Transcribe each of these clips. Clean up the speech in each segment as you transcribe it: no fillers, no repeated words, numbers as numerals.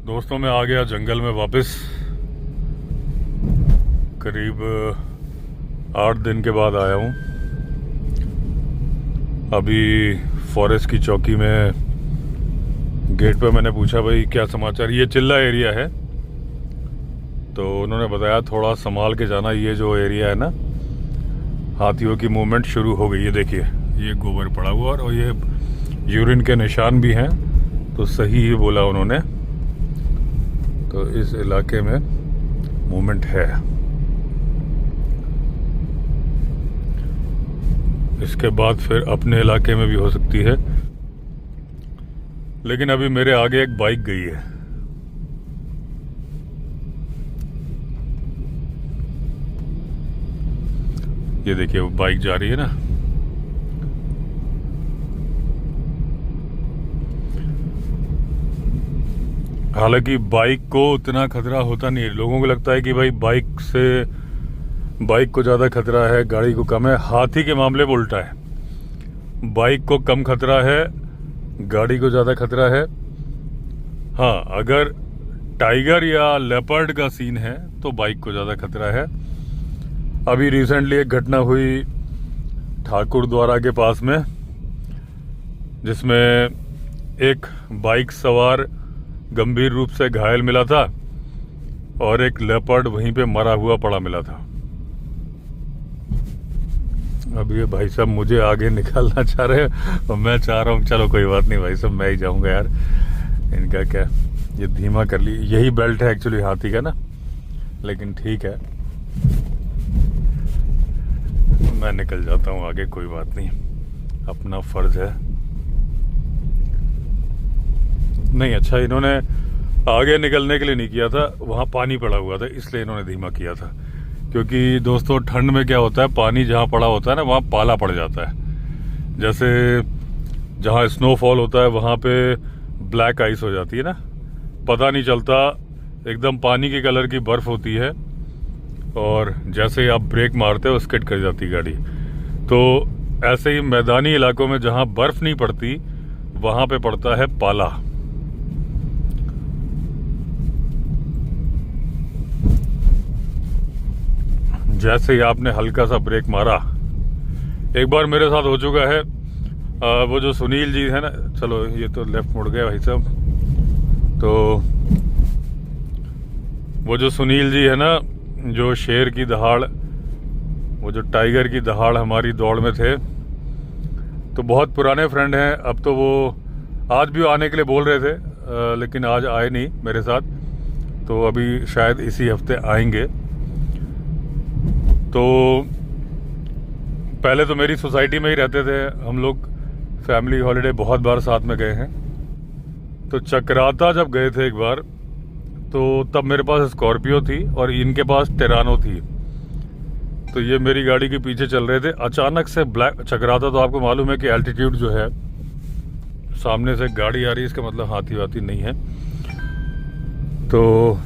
दोस्तों मैं आ गया जंगल में वापस। करीब 8 दिन के बाद आया हूँ। अभी फॉरेस्ट की चौकी में गेट पे मैंने पूछा भाई क्या समाचार, ये चिल्ला एरिया है। तो उन्होंने बताया थोड़ा संभाल के जाना, ये जो एरिया है ना हाथियों की मूवमेंट शुरू हो गई है। देखिए ये गोबर पड़ा हुआ और ये यूरिन के निशान भी हैं, तो सही ही बोला उन्होंने। तो इस इलाके में मूवमेंट है। इसके बाद फिर अपने इलाके में भी हो सकती है, लेकिन अभी मेरे आगे एक बाइक गई है। ये देखिए वो बाइक जा रही है ना। हालांकि बाइक को उतना खतरा होता नहीं है। लोगों को लगता है कि भाई बाइक को ज़्यादा खतरा है, गाड़ी को कम है। हाथी के मामले में उल्टा है, बाइक को कम खतरा है, गाड़ी को ज़्यादा खतरा है। हाँ, अगर टाइगर या लेपर्ड का सीन है तो बाइक को ज़्यादा खतरा है। अभी रिसेंटली एक घटना हुई ठाकुर द्वारा के पास में, जिसमें एक बाइक सवार गंभीर रूप से घायल मिला था और एक लेपर्ड वहीं पे मरा हुआ पड़ा मिला था। अब ये भाई साहब मुझे आगे निकालना चाह रहे हैं और मैं चाह रहा हूँ चलो कोई बात नहीं भाई साहब, मैं ही जाऊंगा यार। इनका क्या, ये धीमा कर ली। यही बेल्ट है एक्चुअली हाथी का ना, लेकिन ठीक है मैं निकल जाता हूँ आगे, कोई बात नहीं, अपना फर्ज है। नहीं अच्छा, इन्होंने आगे निकलने के लिए नहीं किया था, वहाँ पानी पड़ा हुआ था इसलिए इन्होंने धीमा किया था। क्योंकि दोस्तों ठंड में क्या होता है, पानी जहाँ पड़ा होता है ना वहाँ पाला पड़ जाता है। जैसे जहाँ स्नोफॉल होता है वहाँ पे ब्लैक आइस हो जाती है ना, पता नहीं चलता, एकदम पानी के कलर की बर्फ होती है और जैसे ही आप ब्रेक मारते हो स्किड कर जाती गाड़ी। तो ऐसे ही मैदानी इलाकों में जहाँ बर्फ नहीं पड़ती वहाँ पे पड़ता है पाला। जैसे ही आपने हल्का सा ब्रेक मारा, एक बार मेरे साथ हो चुका है। वो जो सुनील जी है ना, चलो ये तो लेफ्ट मुड़ गया भाई साहब। तो वो जो सुनील जी है ना, जो शेर की दहाड़, वो जो टाइगर की दहाड़ हमारी दौड़ में थे, तो बहुत पुराने फ्रेंड हैं। अब तो वो आज भी आने के लिए बोल रहे थे, लेकिन आज आए नहीं मेरे साथ। तो अभी शायद इसी हफ्ते आएंगे। तो पहले तो मेरी सोसाइटी में ही रहते थे हम लोग, फैमिली हॉलिडे बहुत बार साथ में गए हैं। तो चक्राता जब गए थे एक बार, तो तब मेरे पास स्कॉर्पियो थी और इनके पास टेरानो थी। तो ये मेरी गाड़ी के पीछे चल रहे थे, अचानक से ब्लैक चक्राता। तो आपको मालूम है कि एल्टीट्यूड जो है, सामने से गाड़ी आ रही है, इसका मतलब हाथी वाथी नहीं है। तो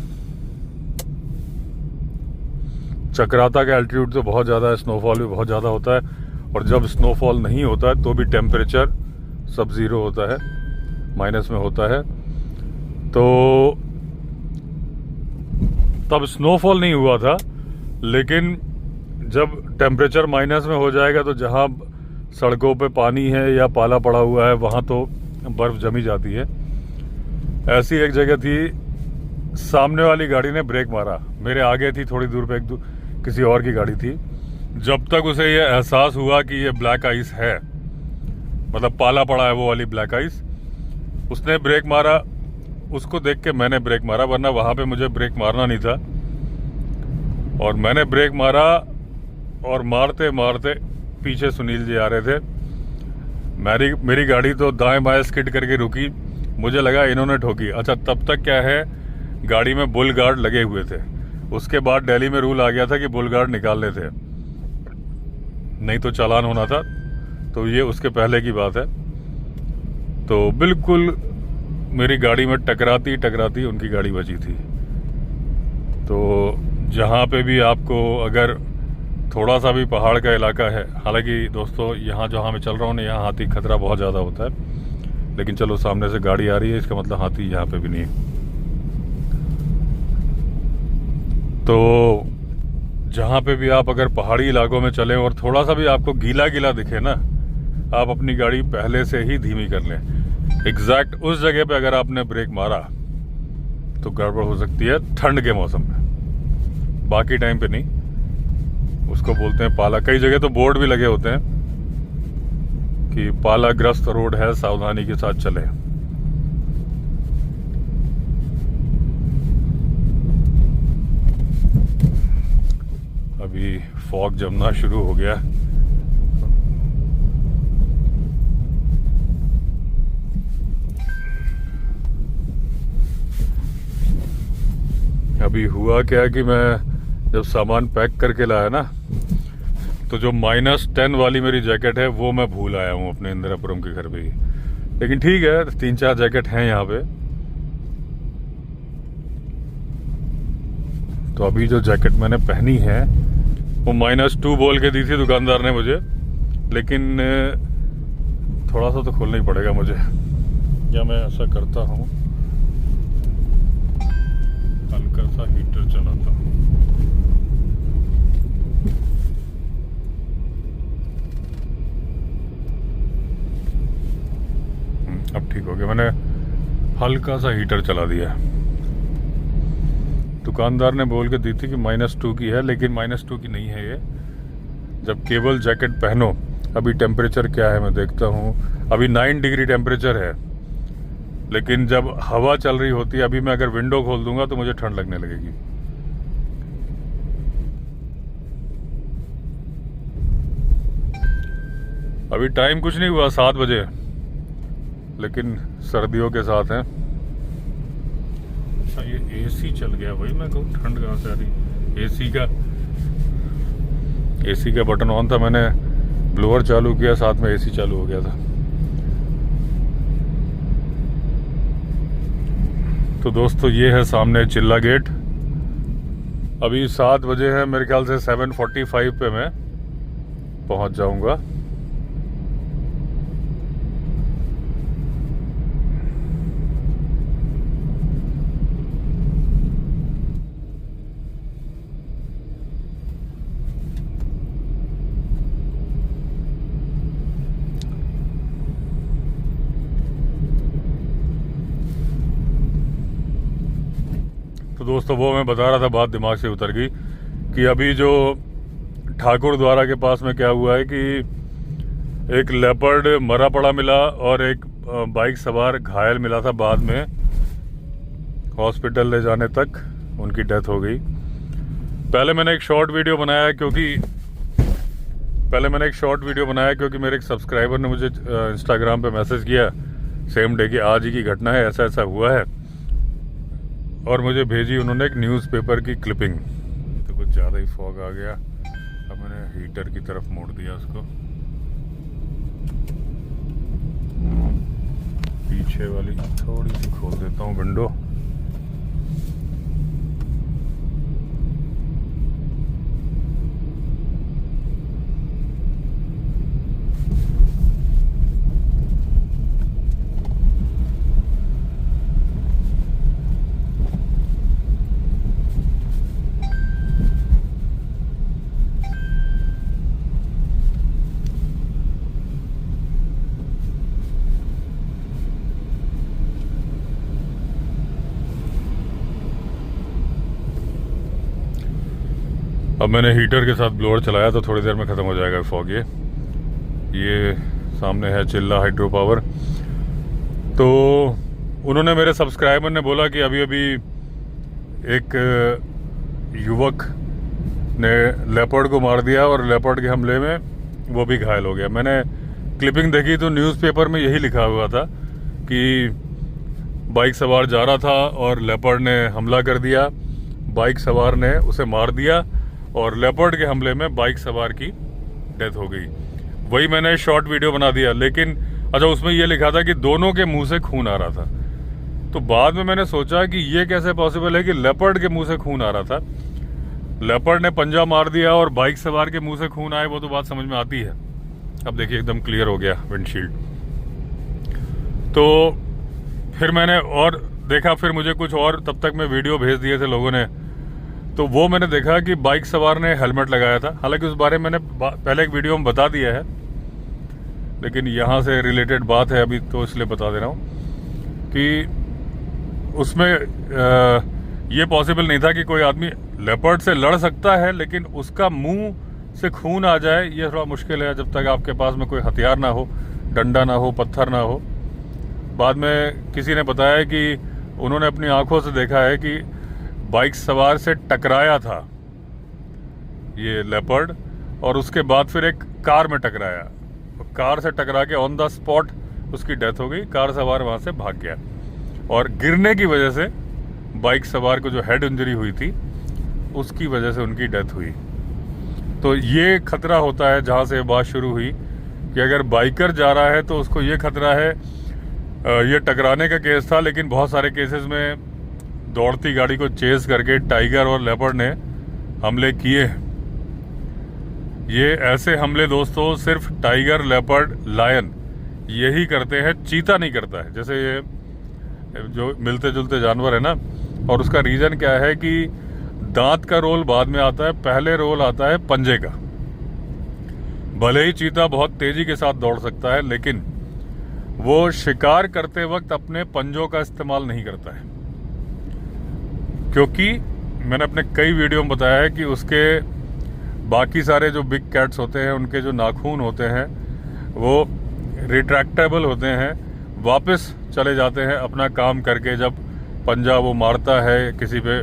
चक्राता का एल्टीट्यूड तो बहुत ज़्यादा है, स्नोफॉल भी बहुत ज़्यादा होता है। और जब स्नोफॉल नहीं होता है तो भी टेम्परेचर सब ज़ीरो होता है, माइनस में होता है। तो तब स्नोफॉल नहीं हुआ था, लेकिन जब टेम्परेचर माइनस में हो जाएगा तो जहाँ सड़कों पे पानी है या पाला पड़ा हुआ है वहाँ तो बर्फ़ जमी जाती है। ऐसी एक जगह थी, सामने वाली गाड़ी ने ब्रेक मारा, मेरे आगे थी थोड़ी दूर पे किसी और की गाड़ी थी। जब तक उसे ये एहसास हुआ कि ये ब्लैक आइस है, मतलब पाला पड़ा है वो वाली ब्लैक आइस, उसने ब्रेक मारा। उसको देख के मैंने ब्रेक मारा, वरना वहाँ पे मुझे ब्रेक मारना नहीं था। और मैंने ब्रेक मारा और मारते मारते पीछे सुनील जी आ रहे थे। मेरी गाड़ी तो दाएं बाएं स्किड करके रुकी, मुझे लगा इन्होंने ठोकी। अच्छा, तब तक क्या है, गाड़ी में बुल गार्ड लगे हुए थे। उसके बाद दिल्ली में रूल आ गया था कि बुल गार्ड निकालने थे, नहीं तो चालान होना था। तो ये उसके पहले की बात है। तो बिल्कुल मेरी गाड़ी में टकराती उनकी गाड़ी बची थी। तो जहाँ पे भी आपको अगर थोड़ा सा भी पहाड़ का इलाका है, हालांकि दोस्तों यहाँ जहाँ मैं चल रहा हूँ ना, यहाँ हाथी खतरा बहुत ज़्यादा होता है, लेकिन चलो सामने से गाड़ी आ रही है, इसका मतलब हाथी यहाँ पे भी नहीं है। तो जहाँ पे भी आप अगर पहाड़ी इलाकों में चलें और थोड़ा सा भी आपको गीला गीला दिखे ना, आप अपनी गाड़ी पहले से ही धीमी कर लें। एग्जैक्ट उस जगह पे अगर आपने ब्रेक मारा तो गड़बड़ हो सकती है ठंड के मौसम में, बाकी टाइम पे नहीं। उसको बोलते हैं पाला। कई जगह तो बोर्ड भी लगे होते हैं कि पालाग्रस्त रोड है, सावधानी के साथ चलें। अभी फॉग जमना शुरू हो गया। अभी हुआ क्या कि मैं जब सामान पैक करके लाया ना, तो जो -10 वाली मेरी जैकेट है वो मैं भूल आया हूँ अपने इंदिरापुरम के घर पे ही। लेकिन ठीक है, 3-4 जैकेट हैं यहाँ पे। तो अभी जो जैकेट मैंने पहनी है वो -2 बोल के दी थी दुकानदार ने मुझे, लेकिन थोड़ा सा तो खोलना ही पड़ेगा मुझे। या मैं ऐसा करता हूँ, हल्का सा हीटर चलाता हूँ। अब ठीक हो गया, मैंने हल्का सा हीटर चला दिया। दुकानदार ने बोल के दी थी कि -2 की है, लेकिन -2 की नहीं है ये। जब केवल जैकेट पहनो, अभी टेम्परेचर क्या है मैं देखता हूँ। अभी 9 डिग्री टेम्परेचर है, लेकिन जब हवा चल रही होती है, अभी मैं अगर विंडो खोल दूंगा तो मुझे ठंड लगने लगेगी। अभी टाइम कुछ नहीं हुआ, 7 बजे, लेकिन सर्दियों के साथ है। अच्छा, ये एसी चल गया भाई। मैं कहूँ ठंड कहाँ से आ रही। एसी का बटन ऑन था, मैंने ब्लोअर चालू किया, साथ में एसी चालू हो गया था। तो दोस्तों ये है सामने चिल्ला गेट। अभी 7 बजे है, मेरे ख्याल से 7:45 पे मैं पहुंच जाऊंगा। तो दोस्तों वो मैं बता रहा था, बात दिमाग से उतर गई कि अभी जो ठाकुर द्वारा के पास में क्या हुआ है कि एक लेपर्ड मरा पड़ा मिला और एक बाइक सवार घायल मिला था। बाद में हॉस्पिटल ले जाने तक उनकी डेथ हो गई। पहले मैंने एक शॉर्ट वीडियो बनाया क्योंकि मेरे एक सब्सक्राइबर ने मुझे इंस्टाग्राम पे मैसेज किया सेम डे कि आज ही की घटना है, ऐसा ऐसा हुआ है, और मुझे भेजी उन्होंने एक न्यूज़पेपर की क्लिपिंग। तो कुछ ज़्यादा ही फॉग आ गया, अब मैंने हीटर की तरफ मोड़ दिया उसको। पीछे वाली थोड़ी सी खोल देता हूँ विंडो। अब मैंने हीटर के साथ ब्लोअर चलाया तो थोड़ी देर में ख़त्म हो जाएगा फॉग। ये सामने है चिल्ला हाइड्रो पावर। तो उन्होंने, मेरे सब्सक्राइबर ने बोला कि अभी अभी एक युवक ने लेपर्ड को मार दिया और लेपर्ड के हमले में वो भी घायल हो गया। मैंने क्लिपिंग देखी तो न्यूज़पेपर में यही लिखा हुआ था कि बाइक सवार जा रहा था और लेपर्ड ने हमला कर दिया, बाइक सवार ने उसे मार दिया और लेपर्ड के हमले में बाइक सवार की डेथ हो गई। वही मैंने शॉर्ट वीडियो बना दिया, लेकिन अच्छा उसमें यह लिखा था कि दोनों के मुंह से खून आ रहा था। तो बाद में मैंने सोचा कि ये कैसे पॉसिबल है कि लेपर्ड के मुंह से खून आ रहा था। लेपर्ड ने पंजा मार दिया और बाइक सवार के मुंह से खून आए, वो तो बात समझ में आती है। अब देखिए एकदम क्लियर हो गया विंडशील्ड। तो फिर मैंने और देखा, फिर मुझे कुछ और तब तक में वीडियो भेज दिए थे लोगों ने। तो वो मैंने देखा कि बाइक सवार ने हेलमेट लगाया था। हालांकि उस बारे में मैंने पहले एक वीडियो में बता दिया है, लेकिन यहाँ से रिलेटेड बात है अभी, तो इसलिए बता दे रहा हूँ कि उसमें ये पॉसिबल नहीं था कि कोई आदमी लेपर्ड से लड़ सकता है, लेकिन उसका मुंह से खून आ जाए ये थोड़ा मुश्किल है, जब तक आपके पास में कोई हथियार ना हो, डंडा ना हो, पत्थर ना हो। बाद में किसी ने बताया कि उन्होंने अपनी आंखों से देखा है कि बाइक सवार से टकराया था ये लेपर्ड, और उसके बाद फिर एक कार में टकराया। कार से टकरा के ऑन द स्पॉट उसकी डेथ हो गई। कार सवार वहाँ से भाग गया, और गिरने की वजह से बाइक सवार को जो हेड इंजरी हुई थी उसकी वजह से उनकी डेथ हुई। तो ये खतरा होता है, जहाँ से बात शुरू हुई कि अगर बाइकर जा रहा है तो उसको ये खतरा है। ये टकराने का केस था, लेकिन बहुत सारे केसेस में दौड़ती गाड़ी को चेस करके टाइगर और लेपर्ड ने हमले किए हैं। ये ऐसे हमले दोस्तों सिर्फ टाइगर, लेपर्ड, लायन यही करते हैं, चीता नहीं करता है। जैसे ये जो मिलते जुलते जानवर है ना, और उसका रीजन क्या है कि दांत का रोल बाद में आता है, पहले रोल आता है पंजे का। भले ही चीता बहुत तेजी के साथ दौड़ सकता है, लेकिन वो शिकार करते वक्त अपने पंजों का इस्तेमाल नहीं करता है, क्योंकि मैंने अपने कई वीडियो में बताया है कि उसके बाकी सारे जो बिग कैट्स होते हैं उनके जो नाखून होते हैं वो रिट्रैक्टेबल होते हैं, वापस चले जाते हैं अपना काम करके। जब पंजा वो मारता है किसी पे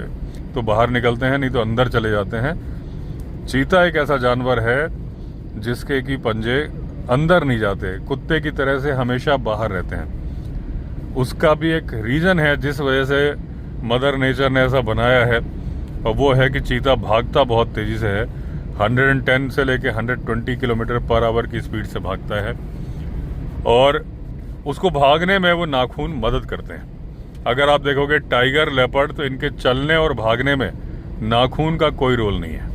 तो बाहर निकलते हैं, नहीं तो अंदर चले जाते हैं। चीता एक ऐसा जानवर है जिसके कि पंजे अंदर नहीं जाते, कुत्ते की तरह से हमेशा बाहर रहते हैं। उसका भी एक रीज़न है जिस वजह से मदर नेचर ने ऐसा बनाया है, और वो है कि चीता भागता बहुत तेज़ी से है। 110 से लेके 120 किलोमीटर पर आवर की स्पीड से भागता है, और उसको भागने में वो नाखून मदद करते हैं। अगर आप देखोगे टाइगर, लेपर्ड, तो इनके चलने और भागने में नाखून का कोई रोल नहीं है।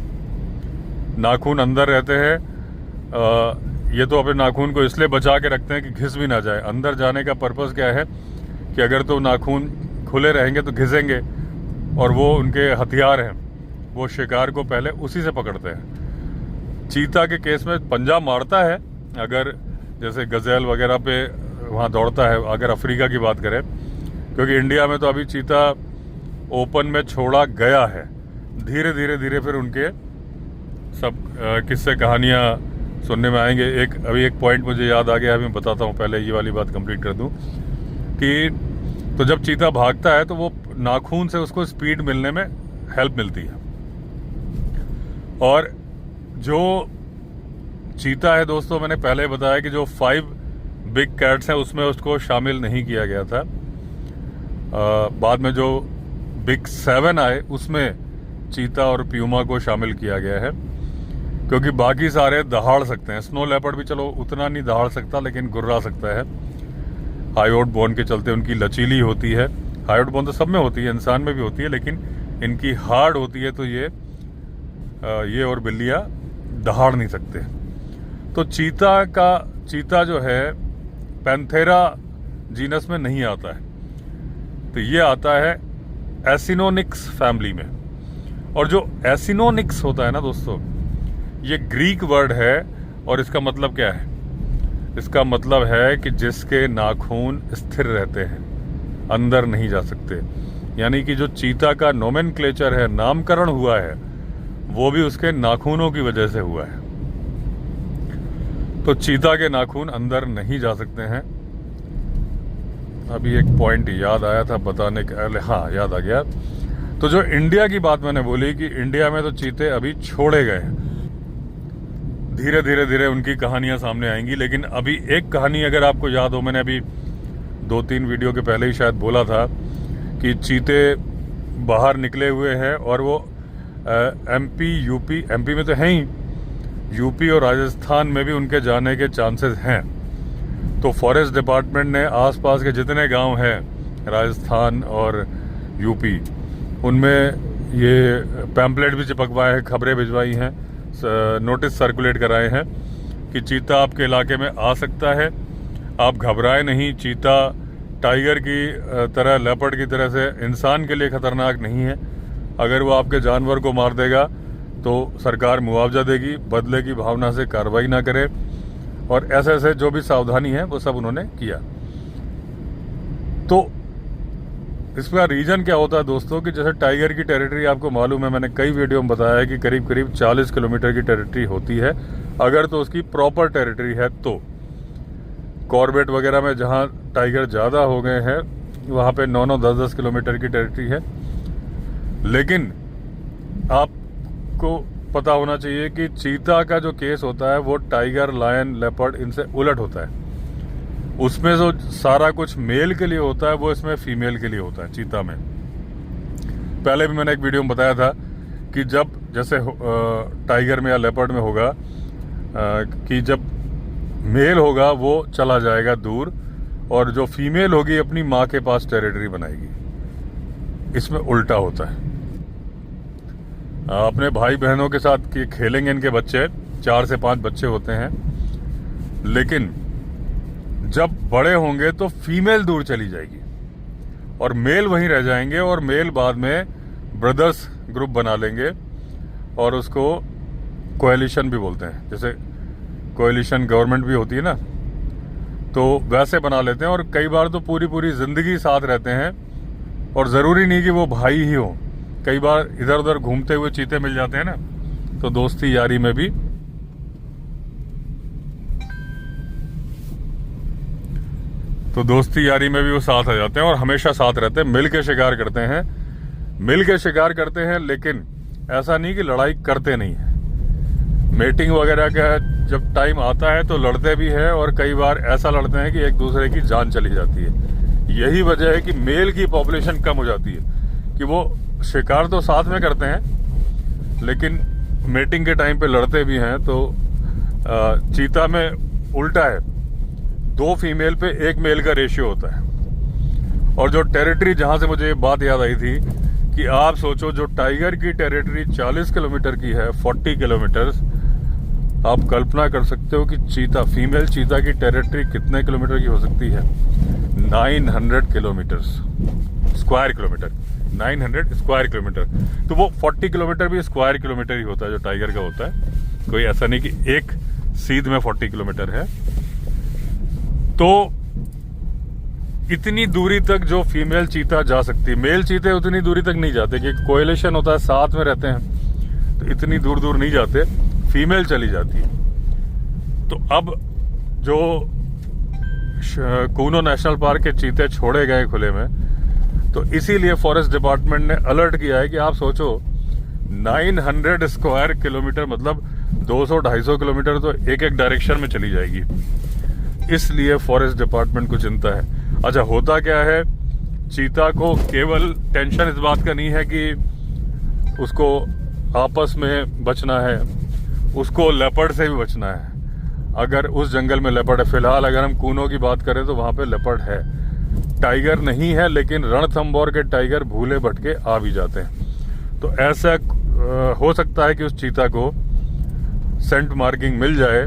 नाखून अंदर रहते हैं। ये तो अपने नाखून को इसलिए बचा के रखते हैं कि घिस भी ना जाए। अंदर जाने का पर्पस क्या है कि अगर तो नाखून खुले रहेंगे तो घिसेंगे, और वो उनके हथियार हैं, वो शिकार को पहले उसी से पकड़ते हैं। चीता के केस में पंजा मारता है, अगर जैसे गज़ेल वगैरह पे वहाँ दौड़ता है, अगर अफ्रीका की बात करें, क्योंकि इंडिया में तो अभी चीता ओपन में छोड़ा गया है। धीरे धीरे धीरे फिर उनके सब किस्से कहानियाँ सुनने में आएंगे। अभी एक पॉइंट मुझे याद आ गया, अभी मैं बताता हूँ, पहले ये वाली बात कंप्लीट कर दूँ कि तो जब चीता भागता है तो वो नाखून से उसको स्पीड मिलने में हेल्प मिलती है। और जो चीता है दोस्तों, मैंने पहले बताया कि जो 5 बिग कैट्स हैं उसमें उसको शामिल नहीं किया गया था। बाद में जो बिग 7 आए उसमें चीता और प्यूमा को शामिल किया गया है, क्योंकि बाकी सारे दहाड़ सकते हैं। स्नो लेपर्ड भी चलो उतना नहीं दहाड़ सकता, लेकिन गुर्रा सकता है। हाईआउट बोन के चलते उनकी लचीली होती है। हाईआउट बोन तो सब में होती है, इंसान में भी होती है, लेकिन इनकी हार्ड होती है, तो ये और बिल्लियाँ दहाड़ नहीं सकते। तो चीता जो है पैंथेरा जीनस में नहीं आता है, तो ये आता है एसिनोनिक्स फैमिली में। और जो एसिनोनिक्स होता है ना दोस्तों, ये ग्रीक वर्ड है, और इसका मतलब क्या है? इसका मतलब है कि जिसके नाखून स्थिर रहते हैं, अंदर नहीं जा सकते। यानी कि जो चीता का नोमेनक्लेचर है, नामकरण हुआ है, वो भी उसके नाखूनों की वजह से हुआ है। तो चीता के नाखून अंदर नहीं जा सकते हैं। अभी एक पॉइंट याद आया था बताने का, हाँ याद आ गया। तो जो इंडिया की बात मैंने बोली कि इंडिया में तो चीते अभी छोड़े गए हैं, धीरे धीरे धीरे उनकी कहानियां सामने आएंगी। लेकिन अभी एक कहानी अगर आपको याद हो, मैंने अभी 2-3 वीडियो के पहले ही शायद बोला था कि चीते बाहर निकले हुए हैं, और वो एमपी में तो हैं ही, यूपी और राजस्थान में भी उनके जाने के चांसेस हैं। तो फॉरेस्ट डिपार्टमेंट ने आसपास के जितने गांव हैं राजस्थान और यूपी, उनमें ये पैम्पलेट भी चिपकवाए हैं, खबरें भिजवाई हैं, नोटिस सर्कुलेट कराए हैं कि चीता आपके इलाके में आ सकता है, आप घबराए नहीं। चीता टाइगर की तरह, लेपर्ड की तरह से इंसान के लिए खतरनाक नहीं है। अगर वो आपके जानवर को मार देगा तो सरकार मुआवजा देगी, बदले की भावना से कार्रवाई ना करे। और ऐसे ऐसे जो भी सावधानी है वो सब उन्होंने किया। तो इसका रीजन क्या होता है दोस्तों कि जैसे टाइगर की टेरिटरी आपको मालूम है, मैंने कई वीडियो में बताया है कि करीब करीब 40 किलोमीटर की टेरिटरी होती है, अगर तो उसकी प्रॉपर टेरिटरी है। तो कॉर्बेट वगैरह में जहाँ टाइगर ज़्यादा हो गए हैं वहाँ पे 9-9, 10-10 किलोमीटर की टेरिटरी है। लेकिन आपको पता होना चाहिए कि चीता का जो केस होता है वो टाइगर, लायन, लेपर्ड इनसे उलट होता है। उसमें जो सारा कुछ मेल के लिए होता है वो इसमें फीमेल के लिए होता है, चीता में। पहले भी मैंने एक वीडियो में बताया था कि जब जैसे टाइगर में या लेपर्ड में होगा कि जब मेल होगा वो चला जाएगा दूर और जो फीमेल होगी अपनी माँ के पास टेरिटरी बनाएगी। इसमें उल्टा होता है। अपने भाई बहनों के साथ खेलेंगे इनके बच्चे, 4 से 5 बच्चे होते हैं, लेकिन जब बड़े होंगे तो फीमेल दूर चली जाएगी और मेल वहीं रह जाएंगे और मेल बाद में ब्रदर्स ग्रुप बना लेंगे और उसको कोएलिशन भी बोलते हैं। जैसे कोएलिशन गवर्नमेंट भी होती है ना, तो वैसे बना लेते हैं और कई बार तो पूरी पूरी जिंदगी साथ रहते हैं। और ज़रूरी नहीं कि वो भाई ही हो, कई बार इधर उधर घूमते हुए चीते मिल जाते हैं ना, तो दोस्ती यारी में भी वो साथ आ जाते हैं और हमेशा साथ रहते हैं, मिल के शिकार करते हैं। लेकिन ऐसा नहीं कि लड़ाई करते नहीं है। मेटिंग वगैरह का जब टाइम आता है तो लड़ते भी हैं और कई बार ऐसा लड़ते हैं कि एक दूसरे की जान चली जाती है। यही वजह है कि मेल की पॉपुलेशन कम हो जाती है कि वो शिकार तो साथ में करते हैं लेकिन मेटिंग के टाइम पे लड़ते भी हैं। तो चीता में उल्टा है, 2 फीमेल पे 1 मेल का रेशियो होता है। और जो टेरिटरी, जहां से मुझे ये बात याद आई थी कि आप सोचो जो टाइगर की टेरिटरी 40 किलोमीटर की है, 40 किलोमीटर, आप कल्पना कर सकते हो कि चीता, फीमेल चीता की टेरिटरी कितने किलोमीटर की हो सकती है? 900 kilometre square kilometre, 900 square kilometre. तो वो 40 किलोमीटर भी स्क्वायर किलोमीटर ही होता है जो टाइगर का होता है, कोई ऐसा नहीं कि एक सीध में 40 किलोमीटर है। तो इतनी दूरी तक जो फीमेल चीता जा सकती है, मेल चीते उतनी दूरी तक नहीं जाते क्योंकि कोएलिशन होता है, साथ में रहते हैं, तो इतनी दूर दूर नहीं जाते, फीमेल चली जाती है। तो अब जो कूनो नेशनल पार्क के चीते छोड़े गए खुले में, तो इसीलिए फॉरेस्ट डिपार्टमेंट ने अलर्ट किया है कि आप सोचो 900 स्क्वायर किलोमीटर मतलब 200-250 किलोमीटर तो एक एक डायरेक्शन में चली जाएगी। इसलिए फॉरेस्ट डिपार्टमेंट को चिंता है। अच्छा, होता क्या है, चीता को केवल टेंशन इस बात का नहीं है कि उसको आपस में बचना है, उसको लेपर्ड से भी बचना है। अगर उस जंगल में लेपर्ड है, फिलहाल अगर हम कूनो की बात करें तो वहां पे लेपर्ड है, टाइगर नहीं है, लेकिन रणथंभौर के टाइगर भूले भटके आ भी जाते हैं। तो ऐसा हो सकता है कि उस चीता को सेंट मार्किंग मिल जाए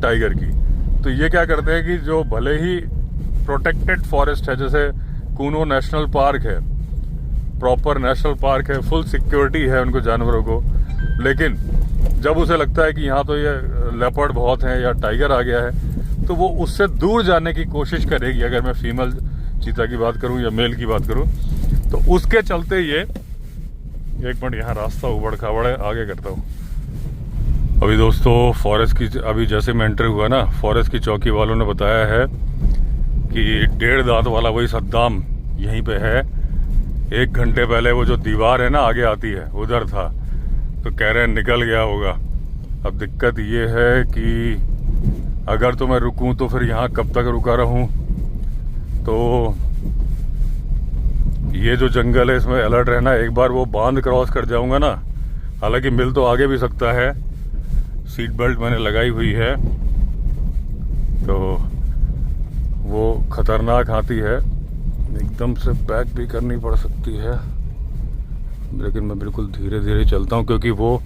टाइगर की। तो ये क्या करते हैं कि जो भले ही प्रोटेक्टेड फॉरेस्ट है, जैसे कूनो नेशनल पार्क है, प्रॉपर नेशनल पार्क है, फुल सिक्योरिटी है उनको जानवरों को, लेकिन जब उसे लगता है कि यहाँ तो ये लेपर्ड बहुत हैं या टाइगर आ गया है, तो वो उससे दूर जाने की कोशिश करेगी। अगर मैं फीमेल चीता की बात करूं या मेल की बात करूं, तो उसके चलते ये, एक मिनट, यहाँ रास्ता उबड़ खाबड़ है, आगे करता हूँ। अभी दोस्तों फॉरेस्ट की, अभी जैसे मैं एंटर हुआ ना, फॉरेस्ट की चौकी वालों ने बताया है कि 1.5 दांत वाला वही सद्दाम यहीं पे है। 1 घंटे पहले वो जो दीवार है ना आगे आती है, उधर था, तो कह रहे हैं निकल गया होगा। अब दिक्कत ये है कि अगर तो मैं रुकूं तो फिर यहाँ कब तक रुका रहूं। तो ये जो जंगल है इसमें अलर्ट रहना। एक बार वो बांध क्रॉस कर जाऊंगा ना, हालांकि मिल तो आगे भी सकता है, सीट बेल्ट मैंने लगाई हुई है, तो वो खतरनाक हाथी है, एकदम से बैक भी करनी पड़ सकती है, लेकिन मैं बिल्कुल धीरे धीरे चलता हूँ क्योंकि वो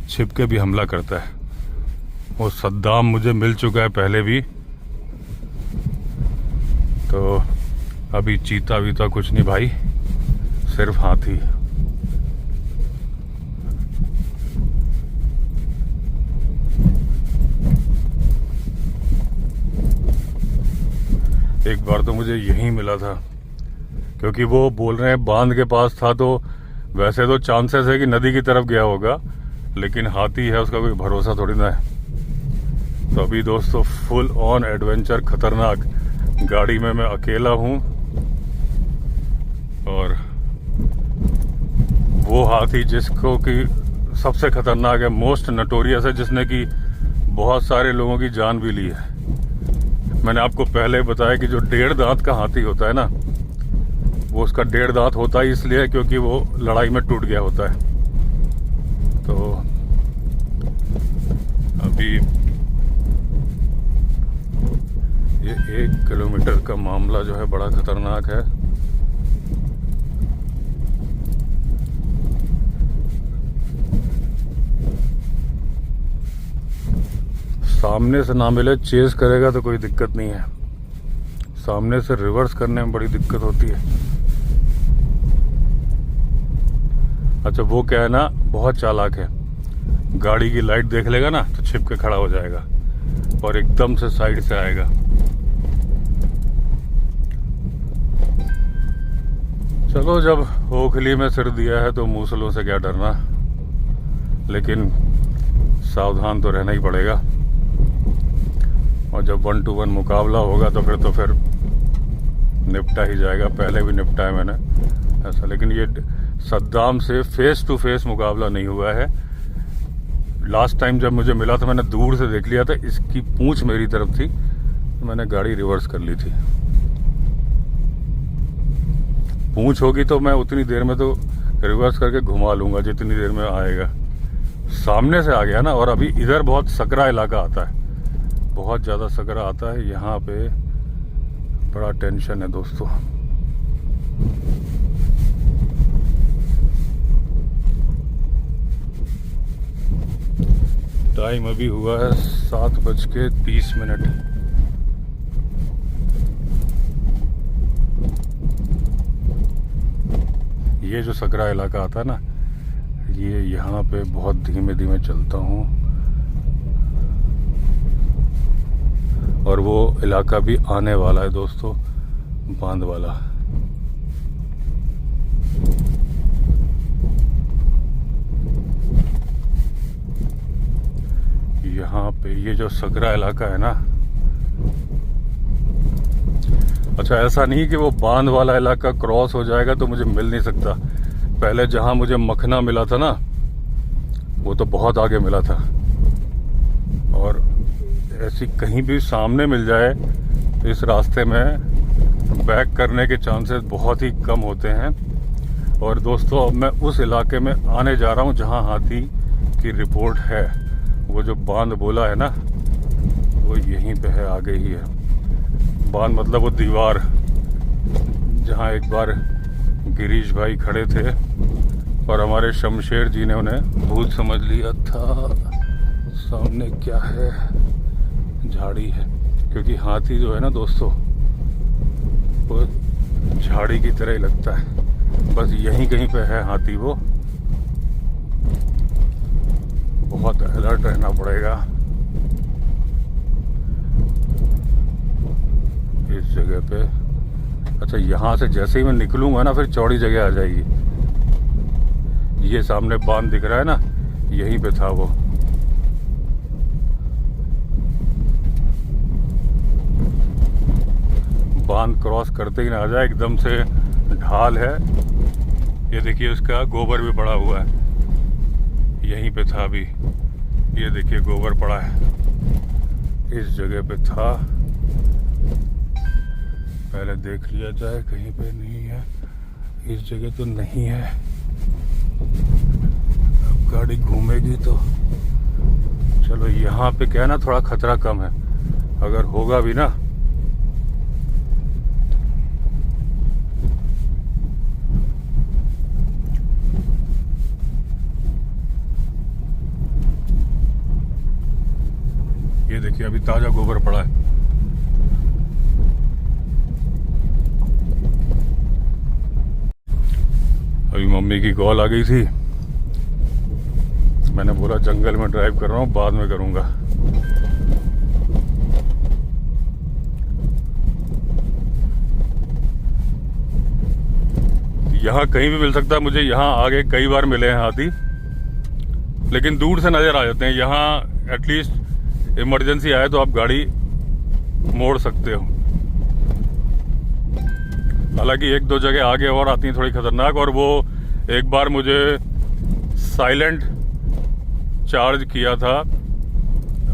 छिप के भी हमला करता है। वो सद्दाम मुझे मिल चुका है पहले भी। तो अभी चीता वीता कुछ नहीं भाई, सिर्फ हाथी। एक बार तो मुझे यहीं मिला था, क्योंकि वो बोल रहे हैं बांध के पास था, तो वैसे तो चांसेस है कि नदी की तरफ गया होगा, लेकिन हाथी है उसका कोई भरोसा थोड़ी ना है। तो अभी दोस्तों फुल ऑन एडवेंचर, खतरनाक गाड़ी में मैं अकेला हूँ, और वो हाथी जिसको कि सबसे खतरनाक है, मोस्ट नटोरियस है, जिसने कि बहुत सारे लोगों की जान भी ली है। मैंने आपको पहले बताया कि जो 1.5 दांत का हाथी होता है ना, वो उसका 1.5 दांत होता ही इसलिए क्योंकि वो लड़ाई में टूट गया होता है। तो अभी ये 1 किलोमीटर का मामला जो है बड़ा खतरनाक है। सामने से ना मिले, चेस करेगा तो कोई दिक्कत नहीं है, सामने से रिवर्स करने में बड़ी दिक्कत होती है। अच्छा वो क्या है ना, बहुत चालाक है, गाड़ी की लाइट देख लेगा ना तो छिप के खड़ा हो जाएगा और एकदम से साइड से आएगा। चलो जब ओखली में सिर दिया है तो मूसलों से क्या डरना, लेकिन सावधान तो रहना ही पड़ेगा। और जब 1 to 1 मुकाबला होगा तो फिर निपटा ही जाएगा। पहले भी निपटा है मैंने ऐसा, लेकिन ये सद्दाम से फेस टू फेस मुकाबला नहीं हुआ है। लास्ट टाइम जब मुझे मिला था मैंने दूर से देख लिया था, इसकी पूंछ मेरी तरफ थी तो मैंने गाड़ी रिवर्स कर ली थी। पूंछ होगी तो मैं उतनी देर में तो रिवर्स करके घुमा लूंगा जितनी देर में आएगा। सामने से आ गया ना, और अभी इधर बहुत सकरा इलाका आता है, बहुत ज़्यादा सकरा आता है, यहाँ पे बड़ा टेंशन है दोस्तों। टाइम अभी हुआ है 7:30। ये जो सकरा इलाका आता है ना, ये यहाँ पे बहुत धीमे धीमे चलता हूँ, और वो इलाका भी आने वाला है दोस्तों, बांध वाला। यहाँ पे ये जो सकरा इलाका है ना, अच्छा ऐसा नहीं कि वो बांध वाला इलाका क्रॉस हो जाएगा तो मुझे मिल नहीं सकता। पहले जहाँ मुझे मखना मिला था ना, वो तो बहुत आगे मिला था, और ऐसी कहीं भी सामने मिल जाए तो इस रास्ते में बैक करने के चांसेस बहुत ही कम होते हैं। और दोस्तों अब मैं उस इलाके में आने जा रहा हूँ जहाँ हाथी की रिपोर्ट है। वो जो बांध बोला है ना, वो यहीं पे है, आगे ही है। बांध मतलब वो दीवार जहाँ एक बार गिरीश भाई खड़े थे और हमारे शमशेर जी ने उन्हें भूत समझ लिया था। सामने क्या है, झाड़ी है, क्योंकि हाथी जो है ना दोस्तों वो झाड़ी की तरह ही लगता है। बस यहीं कहीं पे है हाथी। वो बहुत अलर्ट रहना पड़ेगा इस जगह पे। अच्छा यहाँ से जैसे ही मैं निकलूंगा ना, फिर चौड़ी जगह आ जाएगी। ये सामने बांध दिख रहा है ना, यहीं पे था वो। बांध क्रॉस करते ही ना आ जाए, एकदम से ढाल है। ये देखिए उसका गोबर भी पड़ा हुआ है, यहीं पे था अभी। ये देखिए गोबर पड़ा है, इस जगह पे था। पहले देख लिया जाए कहीं पे नहीं है। इस जगह तो नहीं है, अब गाड़ी घूमेगी तो। चलो यहाँ पे क्या है ना, थोड़ा खतरा कम है। अगर होगा भी ना, ये देखिए अभी ताजा गोबर पड़ा है। अभी मम्मी की कॉल आ गई थी, मैंने बोला जंगल में ड्राइव कर रहा हूँ, बाद में करूँगा। यहाँ कहीं भी मिल सकता है मुझे। यहाँ आगे कई बार मिले हैं हाथी, लेकिन दूर से नज़र आ जाते हैं। यहाँ एटलीस्ट इमरजेंसी आए तो आप गाड़ी मोड़ सकते हो। हालांकि एक दो जगह आगे और आती हैं थोड़ी खतरनाक, और वो एक बार मुझे साइलेंट चार्ज किया था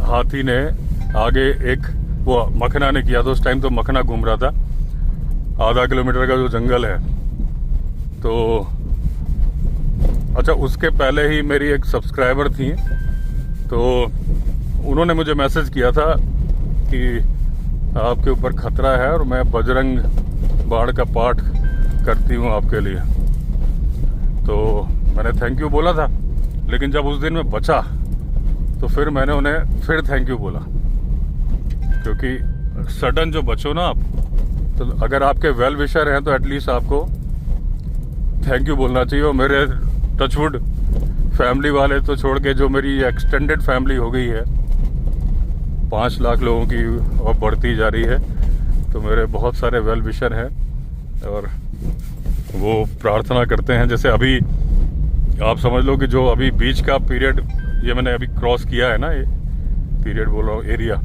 हाथी ने। आगे एक वो मखना ने किया था, उस टाइम तो मखना घूम रहा था। आधा किलोमीटर का जो जंगल है, तो अच्छा उसके पहले ही मेरी एक सब्सक्राइबर थी, तो उन्होंने मुझे मैसेज किया था कि आपके ऊपर खतरा है और मैं बजरंग बाण का पाठ करती हूँ आपके लिए। तो मैंने थैंक यू बोला था, लेकिन जब उस दिन मैं बचा तो फिर मैंने उन्हें फिर थैंक यू बोला, क्योंकि सडन जो बचो ना आप, तो अगर आपके वेल विशर हैं तो एटलीस्ट आपको थैंक यू बोलना चाहिए। और मेरे टचवुड फैमिली वाले तो छोड़ के जो मेरी एक्सटेंडेड फैमिली हो गई है 5 लाख लोगों की और बढ़ती जा रही है, तो मेरे बहुत सारे वेल विशर हैं और वो प्रार्थना करते हैं। जैसे अभी आप समझ लो कि जो अभी बीच का पीरियड ये मैंने अभी क्रॉस किया है ना, ये पीरियड बोल रहा हूँ, एरिया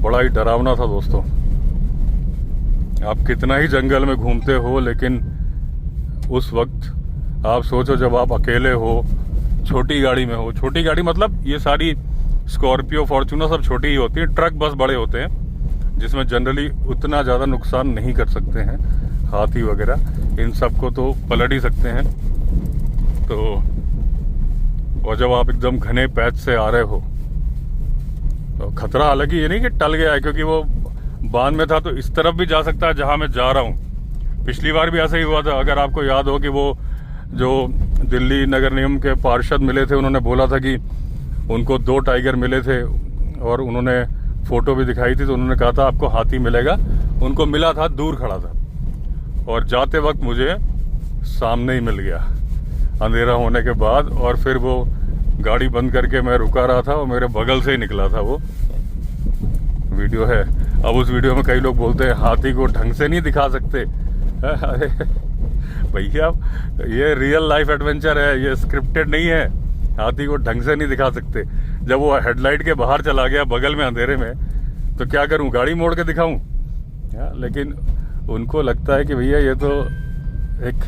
बड़ा ही डरावना था दोस्तों। आप कितना ही जंगल में घूमते हो, लेकिन उस वक्त आप सोचो जब आप अकेले हो, छोटी गाड़ी में हो। छोटी गाड़ी मतलब ये सारी स्कॉर्पियो फॉर्च्यूनर सब छोटी ही होती है, ट्रक बस बड़े होते हैं जिसमें जनरली उतना ज़्यादा नुकसान नहीं कर सकते हैं हाथी वगैरह। इन सब को तो पलट ही सकते हैं। तो और जब आप एकदम घने पैच से आ रहे हो तो खतरा, हालांकि ये नहीं कि टल गया है, क्योंकि वो बांध में था तो इस तरफ भी जा सकता है जहां मैं जा रहा हूं। पिछली बार भी ऐसा ही हुआ था। अगर आपको याद हो कि वो जो दिल्ली नगर निगम के पार्षद मिले थे, उन्होंने बोला था कि उनको 2 टाइगर मिले थे और उन्होंने फोटो भी दिखाई थी, तो उन्होंने कहा था आपको हाथी मिलेगा। उनको मिला था, दूर खड़ा था, और जाते वक्त मुझे सामने ही मिल गया अंधेरा होने के बाद। और फिर वो गाड़ी बंद करके मैं रुका रहा था और मेरे बगल से ही निकला था। वो वीडियो है। अब उस वीडियो में कई लोग बोलते हैं हाथी को ढंग से नहीं दिखा सकते। अरे भैया, ये रियल लाइफ एडवेंचर है, ये स्क्रिप्टेड नहीं है। हाथी को ढंग से नहीं दिखा सकते। जब वो हेडलाइट के बाहर चला गया बगल में अंधेरे में, तो क्या करूं, गाड़ी मोड़ के दिखाऊं? लेकिन उनको लगता है कि भैया ये तो एक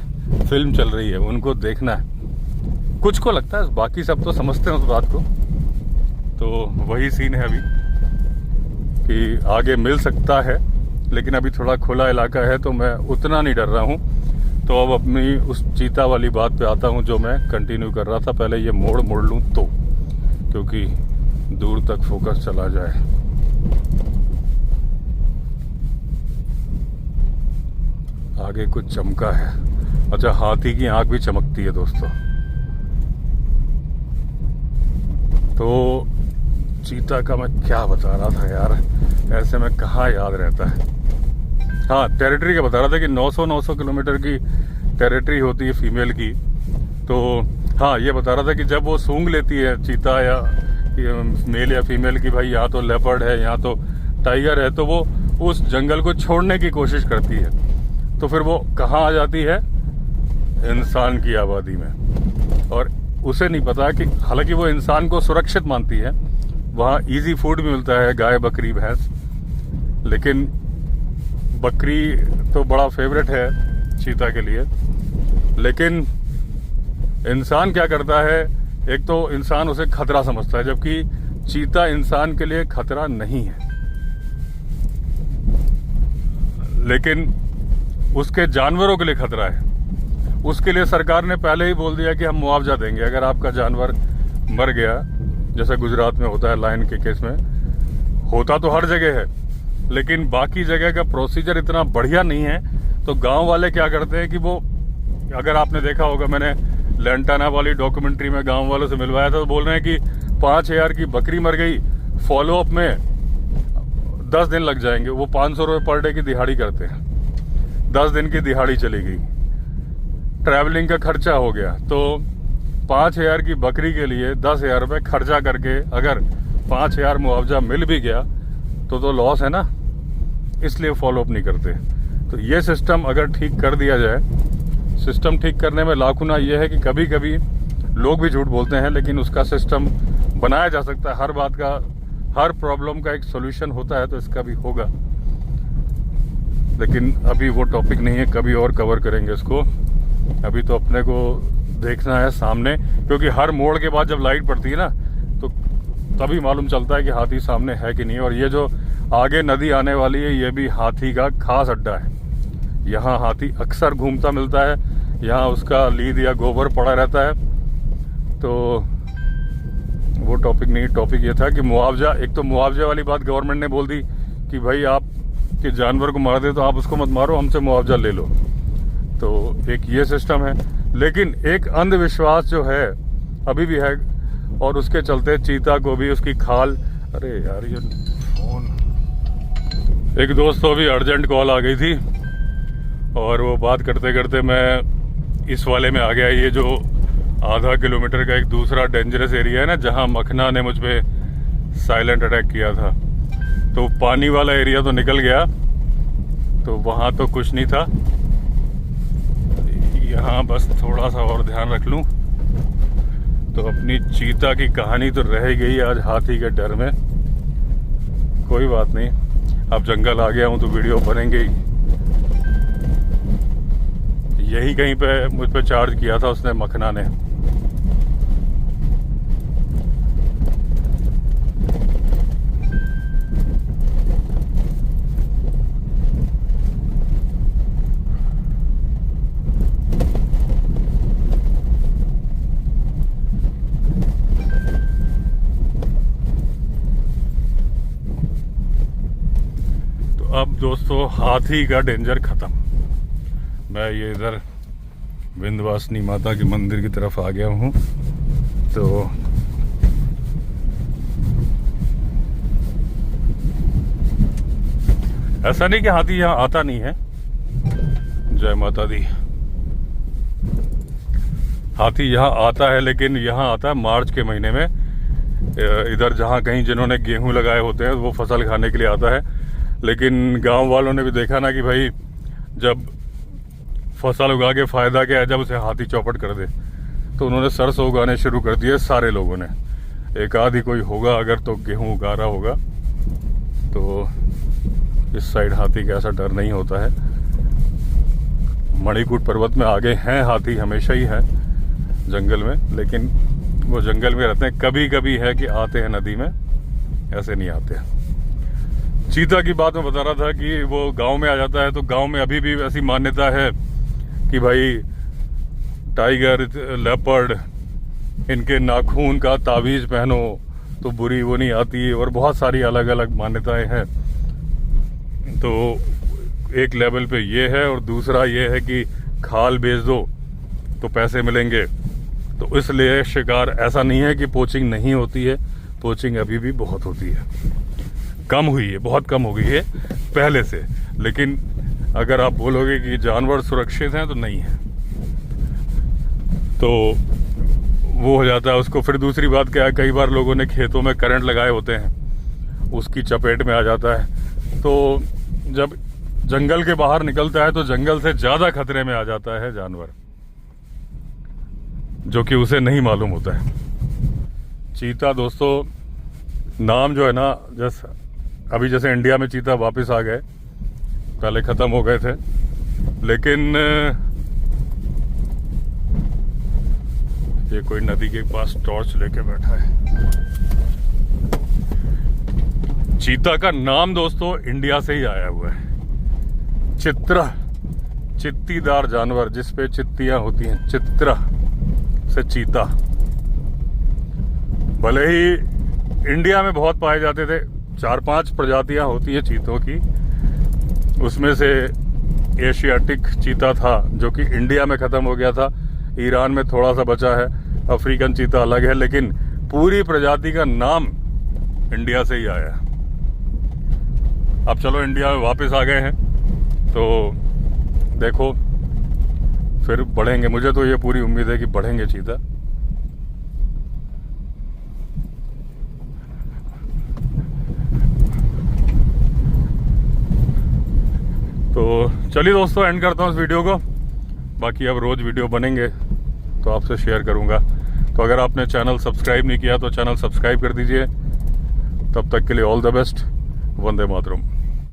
फिल्म चल रही है, उनको देखना है। कुछ को लगता है, बाकी सब तो समझते हैं उस बात को। तो वही सीन है अभी कि आगे मिल सकता है, लेकिन अभी थोड़ा खुला इलाका है तो मैं उतना नहीं डर रहा हूँ। तो अब अपनी उस चीता वाली बात पे आता हूँ जो मैं कंटिन्यू कर रहा था। पहले ये मोड़ लूँ तो, क्योंकि दूर तक फोकस चला जाए। आगे कुछ चमका है। अच्छा, हाथी की आंख भी चमकती है दोस्तों। तो चीता का मैं क्या बता रहा था यार, ऐसे में कहाँ याद रहता है। हाँ, टेरिटरी का बता रहा था कि 900 किलोमीटर की टेरिटरी होती है फीमेल की। तो हाँ, ये बता रहा था कि जब वो सूंघ लेती है चीता या मेल या फीमेल की, भाई यहाँ तो लेपर्ड है, यहाँ तो टाइगर है, तो वो उस जंगल को छोड़ने की कोशिश करती है। तो फिर वो कहाँ आ जाती है, इंसान की आबादी में। और उसे नहीं पता कि हालांकि वो इंसान को सुरक्षित मानती है, वहाँ इजी फूड भी मिलता है, गाय बकरी भैंस। लेकिन बकरी तो बड़ा फेवरेट है चीता के लिए। लेकिन इंसान क्या करता है, एक तो इंसान उसे खतरा समझता है, जबकि चीता इंसान के लिए खतरा नहीं है। लेकिन उसके जानवरों के लिए खतरा है। उसके लिए सरकार ने पहले ही बोल दिया कि हम मुआवजा देंगे अगर आपका जानवर मर गया, जैसे गुजरात में होता है लायन के केस में। होता तो हर जगह है, लेकिन बाकी जगह का प्रोसीजर इतना बढ़िया नहीं है। तो गांव वाले क्या करते हैं कि वो, अगर आपने देखा होगा, मैंने लैंटाना वाली डॉक्यूमेंट्री में गांव वालों से मिलवाया था, तो बोल रहे हैं कि 5000 की बकरी मर गई, फॉलोअप में 10 दिन लग जाएंगे। वो 500 रुपये पर डे की दिहाड़ी करते हैं, 10 दिन की दिहाड़ी चली गई, ट्रैवलिंग का खर्चा हो गया। तो 5000 की बकरी के लिए 10,000 रुपये खर्चा करके अगर 5000 मुआवजा मिल भी गया तो लॉस है ना, इसलिए फॉलोअप नहीं करते। तो ये सिस्टम अगर ठीक कर दिया जाए, सिस्टम ठीक करने में लाखुना ये है कि कभी कभी लोग भी झूठ बोलते हैं, लेकिन उसका सिस्टम बनाया जा सकता है। हर बात का, हर प्रॉब्लम का एक सॉल्यूशन होता है, तो इसका भी होगा। लेकिन अभी वो टॉपिक नहीं है, कभी और कवर करेंगे इसको। अभी तो अपने को देखना है सामने, क्योंकि हर मोड़ के बाद जब लाइट पड़ती है ना, तो तभी मालूम चलता है कि हाथी सामने है कि नहीं। और ये जो आगे नदी आने वाली है, ये भी हाथी का खास अड्डा है। यहाँ हाथी अक्सर घूमता मिलता है, यहाँ उसका लीद या गोबर पड़ा रहता है। तो वो टॉपिक नहीं, टॉपिक ये था कि मुआवजा, एक तो मुआवजे वाली बात गवर्नमेंट ने बोल दी कि भाई आप के जानवर को मार दे तो आप उसको मत मारो, हमसे मुआवजा ले लो। तो एक ये सिस्टम है। लेकिन एक अंधविश्वास जो है अभी भी है, और उसके चलते चीता को भी उसकी खाल, अरे यार ये फोन, एक दोस्त को भी अर्जेंट कॉल आ गई थी और वो बात करते करते मैं इस वाले में आ गया। ये जो आधा किलोमीटर का एक दूसरा डेंजरस एरिया है ना, जहां मखना ने मुझ पे साइलेंट अटैक किया था, तो पानी वाला एरिया तो निकल गया, तो वहां तो कुछ नहीं था। यहाँ बस थोड़ा सा और ध्यान रख लूं तो अपनी चीता की कहानी तो रह गई आज हाथी के डर में। कोई बात नहीं, अब जंगल आ गया हूं तो वीडियो बनेंगे ही। यही कहीं पे मुझ पे चार्ज किया था उसने, मखना ने। अब दोस्तों हाथी का डेंजर खत्म। मैं ये इधर विंध्यवासिनी माता के मंदिर की तरफ आ गया हूँ। तो ऐसा नहीं कि हाथी यहाँ आता नहीं है, जय माता दी। हाथी यहाँ आता है, लेकिन यहाँ आता है मार्च के महीने में। इधर जहाँ कहीं जिन्होंने गेहूं लगाए होते हैं वो फसल खाने के लिए आता है। लेकिन गांव वालों ने भी देखा ना कि भाई जब फसल उगा के फायदा क्या है जब उसे हाथी चौपट कर दे, तो उन्होंने सरसों उगाने शुरू कर दिए सारे लोगों ने। एक आध ही कोई होगा अगर तो गेहूं उगा रहा होगा। तो इस साइड हाथी का ऐसा डर नहीं होता है। मणिकूट पर्वत में आगे हैं हाथी, हमेशा ही है जंगल में, लेकिन वो जंगल में रहते हैं। कभी कभी है कि आते हैं नदी में, ऐसे नहीं आते हैं। चीता की बात मैं बता रहा था कि वो गांव में आ जाता है, तो गांव में अभी भी ऐसी मान्यता है कि भाई टाइगर, लेपर्ड, इनके नाखून का ताबीज पहनो तो बुरी वो नहीं आती, और बहुत सारी अलग अलग मान्यताएं हैं। तो एक लेवल पे ये है, और दूसरा ये है कि खाल बेच दो तो पैसे मिलेंगे। तो इसलिए शिकार, ऐसा नहीं है कि पोचिंग नहीं होती है, पोचिंग अभी भी बहुत होती है। कम हुई है, बहुत कम हो गई है पहले से। लेकिन अगर आप बोलोगे कि जानवर सुरक्षित हैं तो नहीं है, तो वो हो जाता है उसको। फिर दूसरी बात क्या है, कई बार लोगों ने खेतों में करंट लगाए होते हैं, उसकी चपेट में आ जाता है। तो जब जंगल के बाहर निकलता है तो जंगल से ज्यादा खतरे में आ जाता है जानवर, जो कि उसे नहीं मालूम होता है। चीता दोस्तों नाम जो है ना, जैसे इंडिया में चीता वापस आ गए, पहले खत्म हो गए थे, लेकिन ये कोई नदी के पास टॉर्च लेके बैठा है। चीता का नाम दोस्तों इंडिया से ही आया हुआ है। चित्रा, चित्तीदार जानवर जिसपे चित्तियां होती हैं, चित्रा से चीता। भले ही इंडिया में बहुत पाए जाते थे, 4-5 प्रजातियां होती है चीतों की, उसमें से एशियाटिक चीता था जो कि इंडिया में खत्म हो गया था, ईरान में थोड़ा सा बचा है, अफ्रीकन चीता अलग है, लेकिन पूरी प्रजाति का नाम इंडिया से ही आया है। अब चलो इंडिया में वापस आ गए हैं, तो देखो फिर बढ़ेंगे। मुझे तो ये पूरी उम्मीद है कि बढ़ेंगे चीता। तो चलिए दोस्तों, एंड करता हूँ इस वीडियो को। बाकी अब रोज़ वीडियो बनेंगे तो आपसे शेयर करूँगा। तो अगर आपने चैनल सब्सक्राइब नहीं किया तो चैनल सब्सक्राइब कर दीजिए। तब तक के लिए all the best. Vande Mataram.